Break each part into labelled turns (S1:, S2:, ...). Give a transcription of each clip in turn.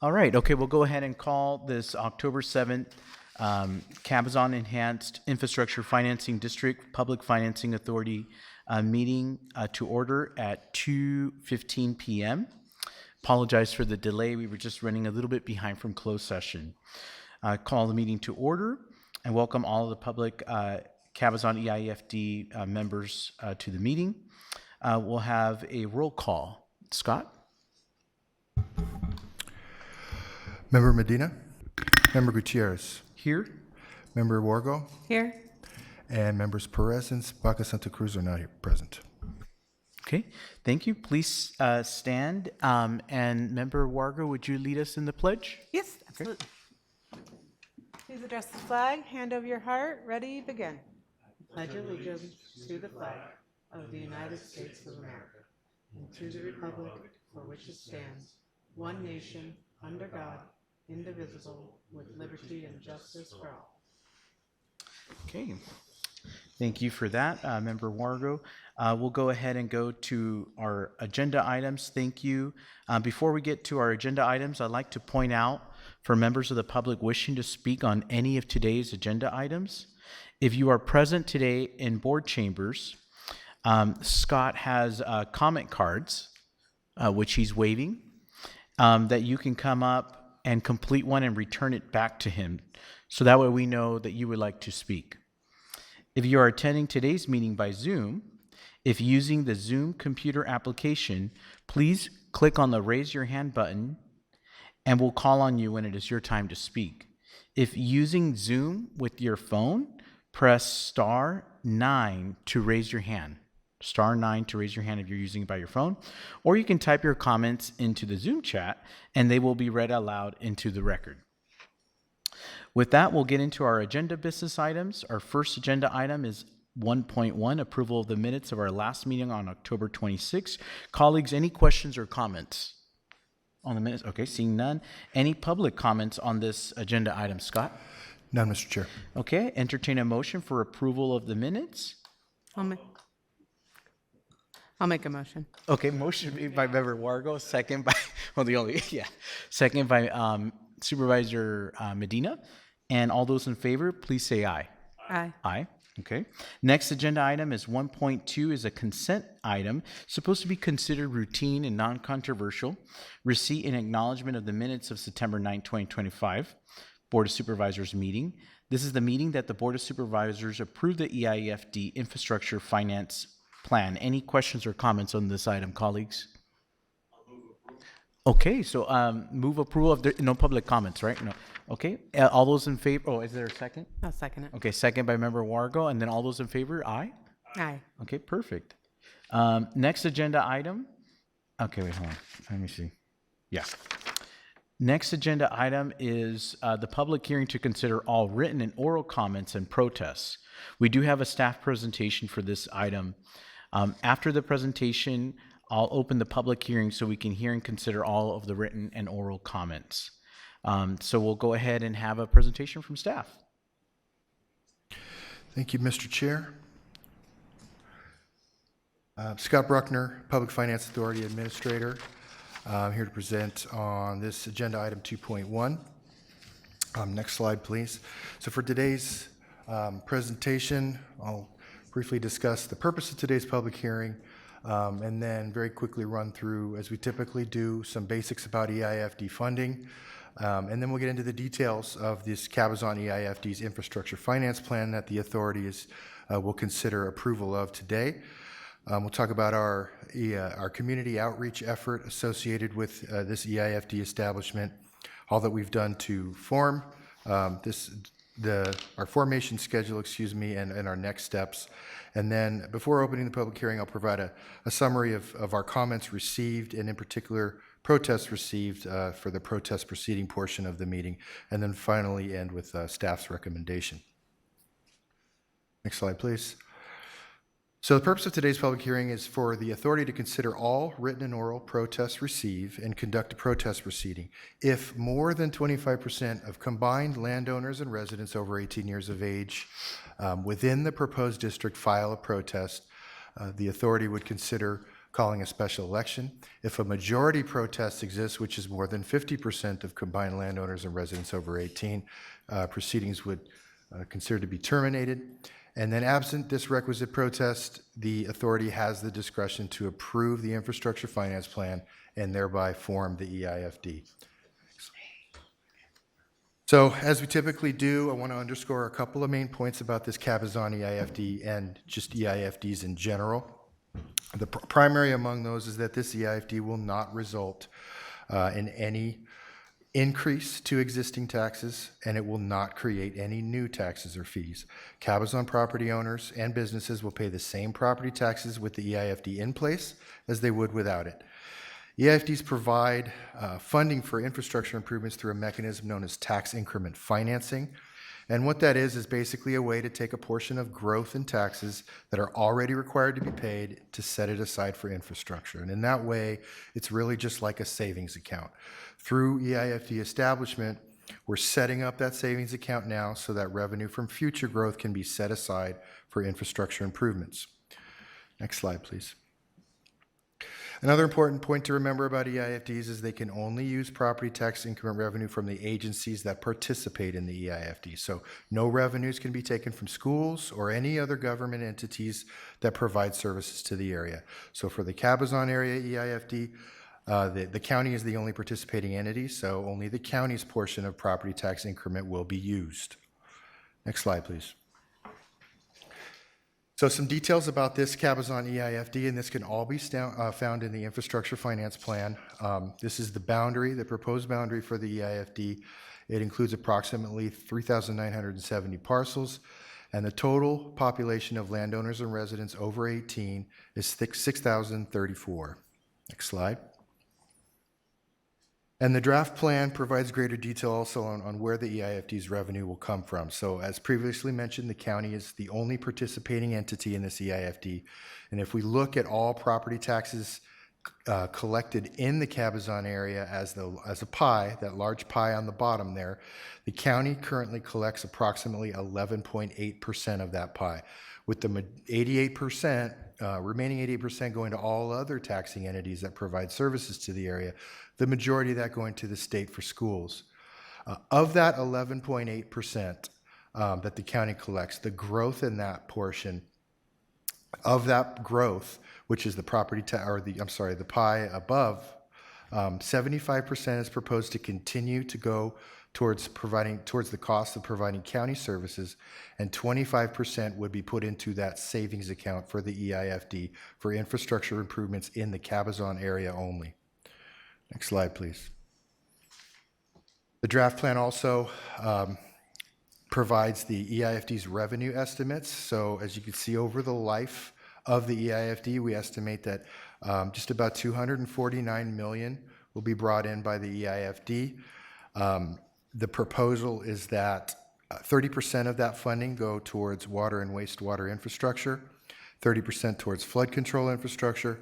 S1: All right, okay, we'll go ahead and call this October 7th Cabazon Enhanced Infrastructure Financing District Public Financing Authority meeting to order at 2:15 p.m. Apologize for the delay. We were just running a little bit behind from closed session. Call the meeting to order and welcome all of the public Cabazon EIFD members to the meeting. We'll have a roll call. Scott?
S2: Member Medina, Member Gutierrez,
S1: Here.
S2: Member Wargo,
S3: Here.
S2: and Members Perez and Baca Santa Cruz are not here present.
S1: Okay, thank you. Please stand. And Member Wargo, would you lead us in the pledge?
S3: Yes, absolutely. Please address the flag, hand over your heart, ready, begin. Pledge allegiance to the flag of the United States of America and to the republic for which it stands, one nation, under God, indivisible, with liberty and justice for all.
S1: Okay, thank you for that, Member Wargo. We'll go ahead and go to our agenda items. Thank you. Before we get to our agenda items, I'd like to point out for members of the public wishing to speak on any of today's agenda items, if you are present today in board chambers, Scott has comment cards, which he's waving, that you can come up and complete one and return it back to him. So that way we know that you would like to speak. If you are attending today's meeting by Zoom, if using the Zoom computer application, please click on the raise your hand button and we'll call on you when it is your time to speak. If using Zoom with your phone, press *9 to raise your hand. *9 to raise your hand if you're using it by your phone, or you can type your comments into the Zoom chat and they will be read aloud into the record. With that, we'll get into our agenda business items. Our first agenda item is 1.1, approval of the minutes of our last meeting on October 26. Colleagues, any questions or comments on the minutes? Okay, seeing none. Any public comments on this agenda item, Scott?
S2: None, Mr. Chair.
S1: Okay, entertain a motion for approval of the minutes.
S3: I'll make a motion.
S1: Okay, motion made by Member Wargo, second by, second by Supervisor Medina. And all those in favor, please say aye.
S3: Aye.
S1: Aye, okay. Next agenda item is 1.2 is a consent item, supposed to be considered routine and non-controversial. Receipt and acknowledgement of the minutes of September 9, 2025, Board of Supervisors meeting. This is the meeting that the Board of Supervisors approved the EIFD Infrastructure Finance Plan. Any questions or comments on this item, colleagues? Okay, so move approval of the, no public comments, right? No. Okay, all those in favor, oh, is there a second?
S3: I'll second it.
S1: Okay, second by Member Wargo, and then all those in favor, aye?
S3: Aye.
S1: Okay, perfect. Next agenda item, okay, wait, hold on, let me see. Yeah. Next agenda item is the public hearing to consider all written and oral comments and protests. We do have a staff presentation for this item. After the presentation, I'll open the public hearing so we can hear and consider all of the written and oral comments. So we'll go ahead and have a presentation from staff.
S2: Thank you, Mr. Chair. Scott Bruckner, Public Finance Authority Administrator. I'm here to present on this agenda item 2.1. Next slide, please. So for today's presentation, I'll briefly discuss the purpose of today's public hearing, and then very quickly run through, as we typically do, some basics about EIFD funding. And then we'll get into the details of this Cabazon EIFD's infrastructure finance plan that the authority will consider approval of today. We'll talk about our community outreach effort associated with this EIFD establishment, all that we've done to form our formation schedule, and our next steps. And then before opening the public hearing, I'll provide a summary of our comments received, and in particular, protests received for the protest proceeding portion of the meeting, and then finally end with staff's recommendation. Next slide, please. So the purpose of today's public hearing is for the authority to consider all written and oral protests received and conduct a protest proceeding. If more than 25% of combined landowners and residents over 18 years of age within the proposed district file a protest, the authority would consider calling a special election. If a majority protest exists, which is more than 50% of combined landowners and residents over 18, proceedings would consider to be terminated. And then absent this requisite protest, the authority has the discretion to approve the infrastructure finance plan and thereby form the EIFD. So as we typically do, I want to underscore a couple of main points about this Cabazon EIFD and just EIFDs in general. The primary among those is that this EIFD will not result in any increase to existing taxes, and it will not create any new taxes or fees. Cabazon property owners and businesses will pay the same property taxes with the EIFD in place as they would without it. EIFDs provide funding for infrastructure improvements through a mechanism known as tax increment financing. And what that is basically a way to take a portion of growth in taxes that are already required to be paid to set it aside for infrastructure. And in that way, it's really just like a savings account. Through EIFD establishment, we're setting up that savings account now so that revenue from future growth can be set aside for infrastructure improvements. Next slide, please. Another important point to remember about EIFDs is they can only use property tax increment revenue from the agencies that participate in the EIFD. So no revenues can be taken from schools or any other government entities that provide services to the area. So for the Cabazon area EIFD, the county is the only participating entity, so only the county's portion of property tax increment will be used. Next slide, please. So some details about this Cabazon EIFD, and this can all be found in the infrastructure finance plan. This is the boundary, the proposed boundary for the EIFD. It includes approximately 3,970 parcels, and the total population of landowners and residents over 18 is 6,034. Next slide. And the draft plan provides greater detail also on where the EIFD's revenue will come from. So as previously mentioned, the county is the only participating entity in this EIFD. And if we look at all property taxes collected in the Cabazon area as a pie, that large pie on the bottom there, the county currently collects approximately 11.8% of that pie, with the 88%, remaining 88% going to all other taxing entities that provide services to the area, the majority of that going to the state for schools. Of that 11.8% that the county collects, the growth in that portion of that growth, which is the the pie above, 75% is proposed to continue to go towards the cost of providing county services, and 25% would be put into that savings account for the EIFD for infrastructure improvements in the Cabazon area only. Next slide, please. The draft plan also provides the EIFD's revenue estimates. So as you can see, over the life of the EIFD, we estimate that just about $249 million will be brought in by the EIFD. The proposal is that 30% of that funding go towards water and wastewater infrastructure, 30% towards flood control infrastructure,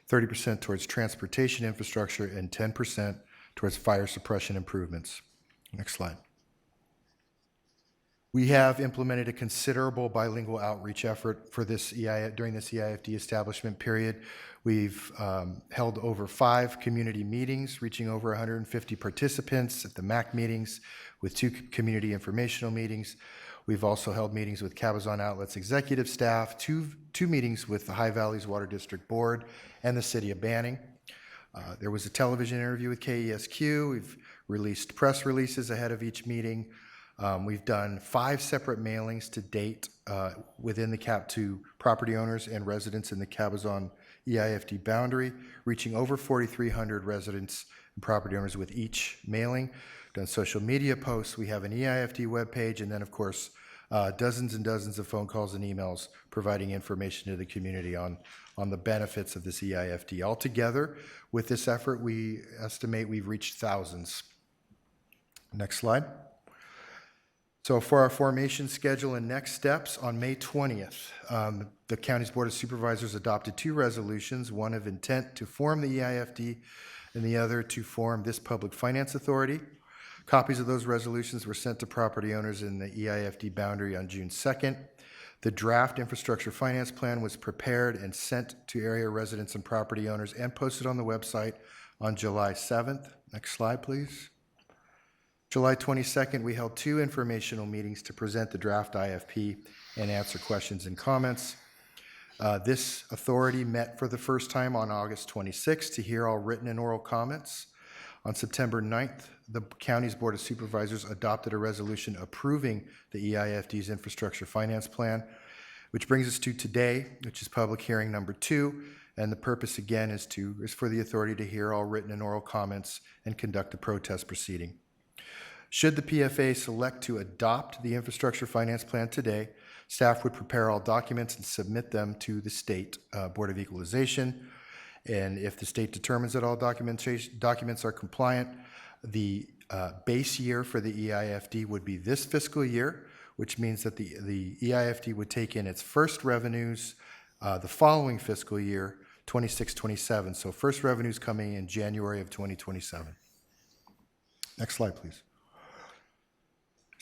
S2: 30% towards transportation infrastructure, and 10% towards fire suppression improvements. Next slide. We have implemented a considerable bilingual outreach effort for this during this EIFD establishment period. We've held over 5 community meetings, reaching over 150 participants at the MAC meetings, with 2 community informational meetings. We've also held meetings with Cabazon Outlet's executive staff, two meetings with the High Valleys Water District Board and the City of Banning. There was a television interview with KESQ. We've released press releases ahead of each meeting. We've done 5 separate mailings to date within the CAP to property owners and residents in the Cabazon EIFD boundary, reaching over 4,300 residents and property owners with each mailing. Done social media posts. We have an EIFD webpage, and then, of course, dozens and dozens of phone calls and emails providing information to the community on the benefits of this EIFD. Altogether, with this effort, we estimate we've reached thousands. Next slide. So for our formation schedule and next steps, on May 20th, the county's Board of Supervisors adopted 2 resolutions, one of intent to form the EIFD and the other to form this public finance authority. Copies of those resolutions were sent to property owners in the EIFD boundary on June 2nd. The draft infrastructure finance plan was prepared and sent to area residents and property owners and posted on the website on July 7th. Next slide, please. July 22nd, we held 2 informational meetings to present the draft IFP and answer questions and comments. This authority met for the first time on August 26th to hear all written and oral comments. On September 9th, the county's Board of Supervisors adopted a resolution approving the EIFD's infrastructure finance plan, which brings us to today, which is public hearing number 2. And the purpose again is for the authority to hear all written and oral comments and conduct a protest proceeding. Should the PFA select to adopt the infrastructure finance plan today, staff would prepare all documents and submit them to the State Board of Equalization. And if the state determines that all documents are compliant, the base year for the EIFD would be this fiscal year, which means that the EIFD would take in its first revenues the following fiscal year, 26-27. So first revenues coming in January of 2027. Next slide, please.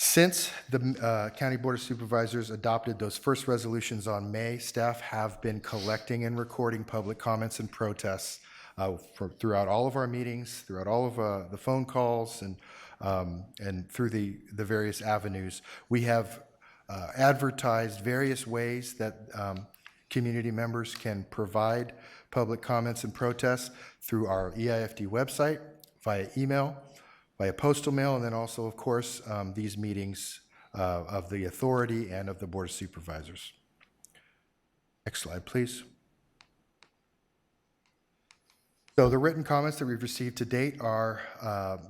S2: Since the County Board of Supervisors adopted those first resolutions on May, staff have been collecting and recording public comments and protests throughout all of our meetings, throughout all of the phone calls, and through the various avenues. We have advertised various ways that community members can provide public comments and protests through our EIFD website, via email, via postal mail, and then also, of course, these meetings of the authority and of the Board of Supervisors. Next slide, please. So the written comments that we've received to date are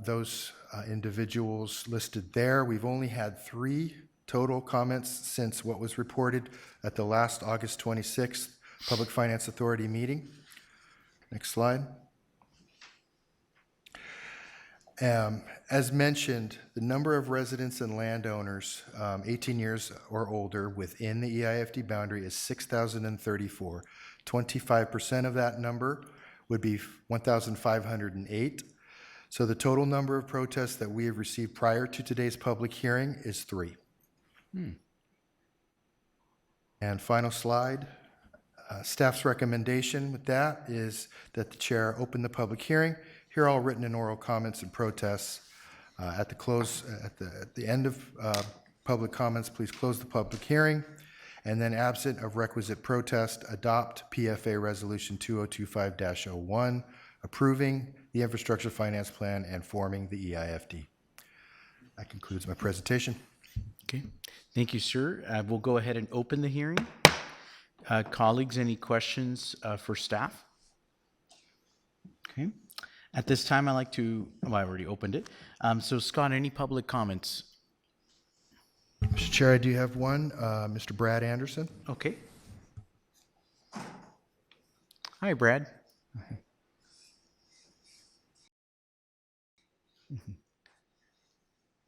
S2: those individuals listed there. We've only had 3 total comments since what was reported at the last August 26th Public Finance Authority meeting. Next slide. As mentioned, the number of residents and landowners 18 years or older within the EIFD boundary is 6,034. 25% of that number would be 1,508. So the total number of protests that we have received prior to today's public hearing is 3. And final slide. Staff's recommendation with that is that the chair open the public hearing, hear all written and oral comments and protests. At the end of public comments, please close the public hearing, and then absent of requisite protest, adopt PFA Resolution 2025-01, approving the infrastructure finance plan and forming the EIFD. That concludes my presentation.
S1: Okay, thank you, sir. We'll go ahead and open the hearing. Colleagues, any questions for staff? Okay. At this time, I'd like to, well, I already opened it. So Scott, any public comments?
S2: Mr. Chair, I do have one. Mr. Brad Anderson.
S1: Okay. Hi, Brad.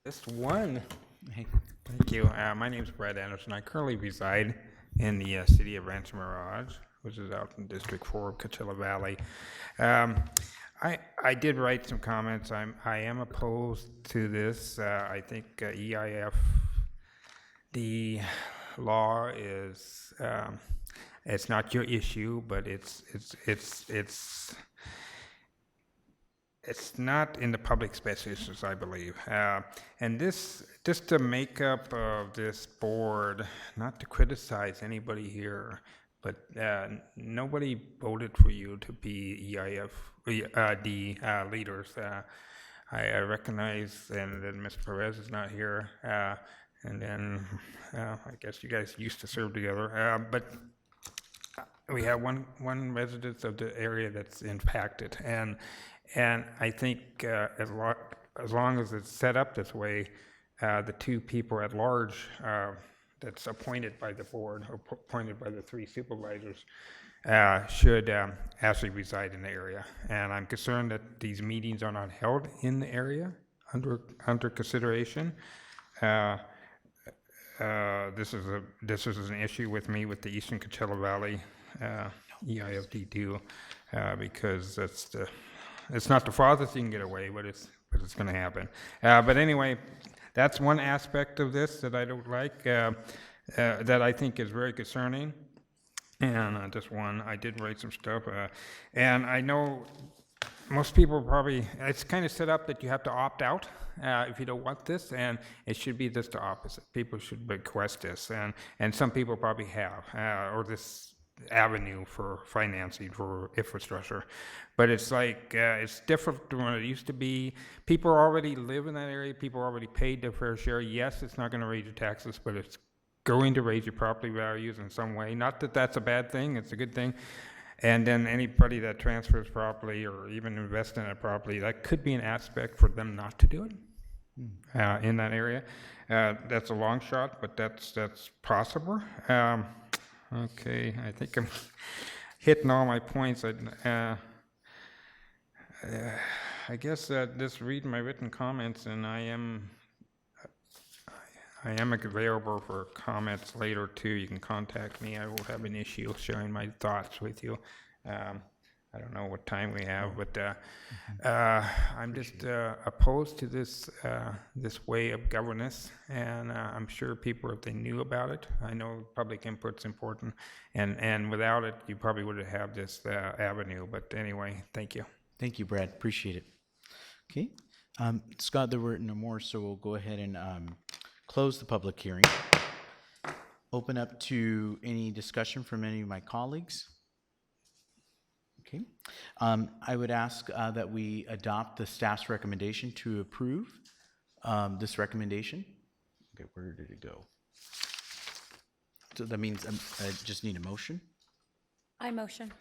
S4: Just one.
S1: Hey.
S4: Thank you. My name is Brad Anderson. I currently reside in the city of Rancho Mirage, which is out in District 4 of Coachella Valley. I did write some comments. I am opposed to this. I think EIF, the law is it's not your issue, but it's not in the public's best interest, I believe. And this, just the makeup of this board, not to criticize anybody here, but nobody voted for you to be EIFD leaders. I recognize, and then Mr. Perez is not here, and then I guess you guys used to serve together, but we have one resident of the area that's impacted, and I think as long as it's set up this way, the 2 people at large that's appointed by the board, or appointed by the 3 supervisors, should actually reside in the area. And I'm concerned that these meetings are not held in the area under consideration. This is an issue with me with the Eastern Coachella Valley EIFD too, because it's not the farthest you can get away, but it's going to happen. But anyway, that's one aspect of this that I don't like. that I think is very concerning. And just one, I did write some stuff, and I know most people probably, it's kind of set up that you have to opt out if you don't want this, and it should be just the opposite. People should request this, and some people probably have, or this avenue for financing for infrastructure. But it's like, it's different than what it used to be. People already live in that area, people already paid their fair share. Yes, it's not gonna raise your taxes, but it's going to raise your property values in some way. Not that that's a bad thing, it's a good thing. And then anybody that transfers property or even invests in a property, that could be an aspect for them not to do it in that area. That's a long shot, but that's possible. Okay, I think I'm hitting all my points. I guess just read my written comments, and I am available for comments later too. You can contact me. I will have an issue sharing my thoughts with you. I don't know what time we have, but I'm just opposed to this this way of governance, and I'm sure people, if they knew about it, I know public input's important, and without it, you probably would have this avenue. But anyway, thank you.
S1: Thank you, Brad. Appreciate it. Okay. Scott, there were no more, so we'll go ahead and close the public hearing. Open up to any discussion from any of my colleagues. Okay. I would ask that we adopt the staff's recommendation to approve this recommendation. Okay, where did it go? So that means I just need a motion.
S5: I motion.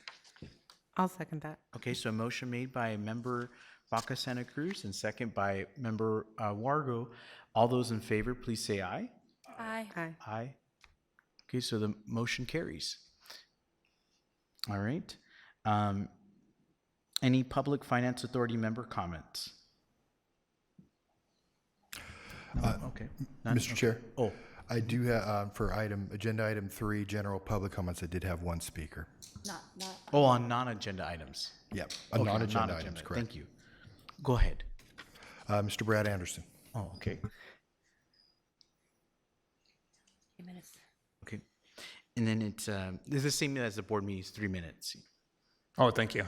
S3: I'll second that.
S1: Okay, so a motion made by member Baca Santa Cruz and second by member Wargo. All those in favor, please say aye.
S5: Aye.
S3: Aye.
S1: Aye. Okay, so the motion carries. All right. Any Public Finance Authority member comments? No? Okay. None?
S2: Mr. Chair,
S1: Oh,
S2: I do have, for agenda item 3, general public comments, I did have one speaker.
S5: Not.
S1: oh, on non-agenda items.
S2: Yep,
S1: Okay,
S2: non-agenda items, correct.
S1: Thank you. Go ahead.
S2: Mr. Brad Anderson.
S1: Oh, okay.
S5: 2 minutes.
S1: Okay. And then it's the same as the board meeting, 3 minutes.
S4: Oh, thank you.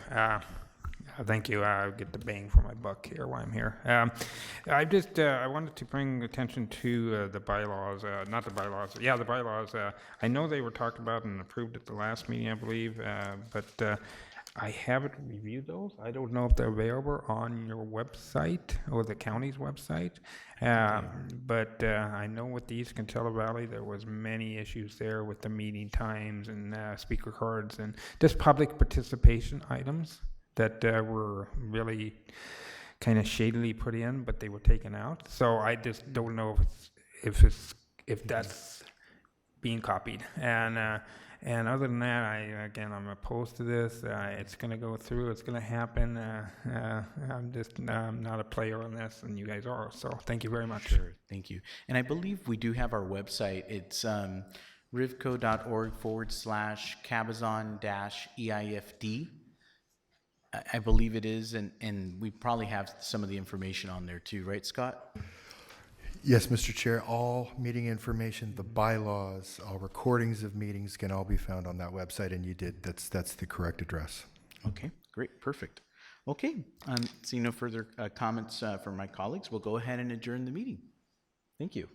S4: Thank you. I get the bang for my buck here while I'm here. I wanted to bring attention to the bylaws, not the bylaws. Yeah, the bylaws. I know they were talked about and approved at the last meeting, I believe, but I haven't reviewed those. I don't know if they're available on your website or the county's website. But I know with the East Coachella Valley, there was many issues there with the meeting times and speaker cards and just public participation items that were really kind of shadily put in, but they were taken out. So I just don't know if that's being copied. And other than that, I'm opposed to this. It's going to go through. It's going to happen. I'm not a player on this, and you guys are. So thank you very much.
S1: Sure, thank you. And I believe we do have our website. It's rivco.org/Cabazon-EIFD. I believe it is, and we probably have some of the information on there too, right, Scott?
S2: Yes, Mr. Chair, all meeting information, the bylaws, all recordings of meetings can all be found on that website, and you did, that's the correct address.
S1: Okay, great, perfect. Okay, seeing no further comments from my colleagues, we'll go ahead and adjourn the meeting. Thank you.